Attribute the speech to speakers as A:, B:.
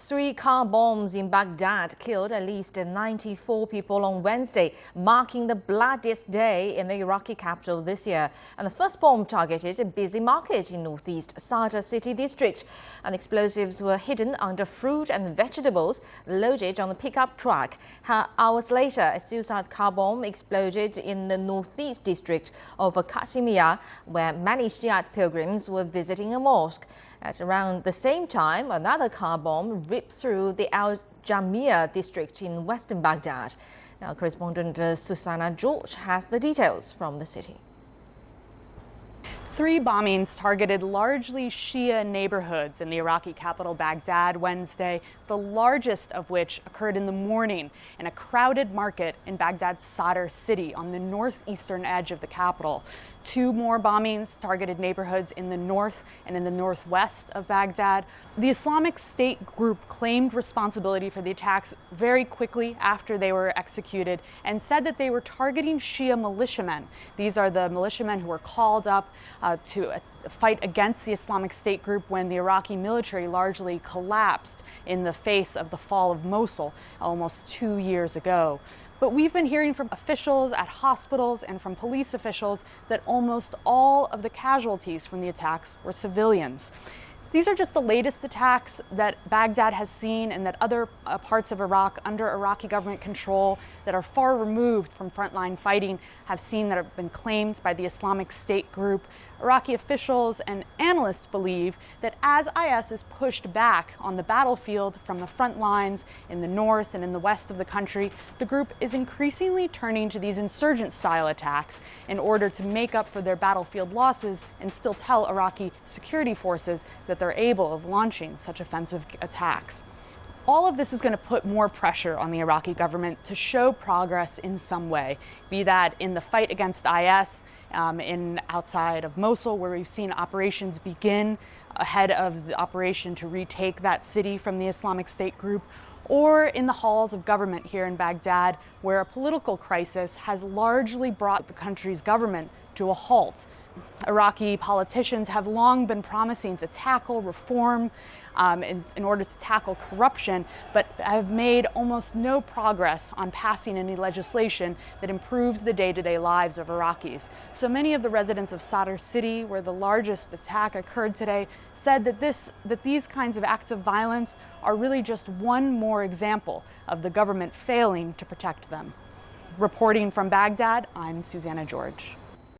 A: Three car bombs in Baghdad killed at least 94 people on Wednesday, marking the bloodiest day in the Iraqi capital this year. And the first bomb targeted a busy market in northeast Sadr City district. And explosives were hidden under fruit and vegetables loaded on a pickup truck. Hours later, a suicide car bomb exploded in the northeast district of Kad-him-iya, where many Shiite pilgrims were visiting a mosque. At around the same time, another car bomb ripped through the al-Jami'a district in western Baghdad. Now, correspondent Susanna George has the details from the city.
B: Three bombings targeted largely Shia neighborhoods in the Iraqi capital Baghdad Wednesday, the largest of which occurred in the morning in a crowded market in Baghdad's Sadr City on the northeastern edge of the capital. Two more bombings targeted neighborhoods in the north and in the northwest of Baghdad. The Islamic State group claimed responsibility for the attacks very quickly after they were executed and said that they were targeting Shia militiamen. These are the militiamen who were called up to fight against the Islamic State group when the Iraqi military largely collapsed in the face of the fall of Mosul almost 2 years ago. But we've been hearing from officials at hospitals and from police officials that almost all of the casualties from the attacks were civilians. These are just the latest attacks that Baghdad has seen and that other parts of Iraq under Iraqi government control that are far removed from frontline fighting have seen that have been claimed by the Islamic State group. Iraqi officials and analysts believe that as IS is pushed back on the battlefield from the front lines in the north and in the west of the country, the group is increasingly turning to these insurgent-style attacks in order to make up for their battlefield losses and still tell Iraqi security forces that they're able of launching such offensive attacks. All of this is going to put more pressure on the Iraqi government to show progress in some way, be that in the fight against IS, outside of Mosul, where we've seen operations begin ahead of the operation to retake that city from the Islamic State group, or in the halls of government here in Baghdad, where a political crisis has largely brought the country's government to a halt. Iraqi politicians have long been promising to tackle reform in order to tackle corruption, but have made almost no progress on passing any legislation that improves the day-to-day lives of Iraqis. So many of the residents of Sadr City, where the largest attack occurred today, said that these kinds of acts of violence are really just one more example of the government failing to protect them. Reporting from Baghdad, I'm Susanna George.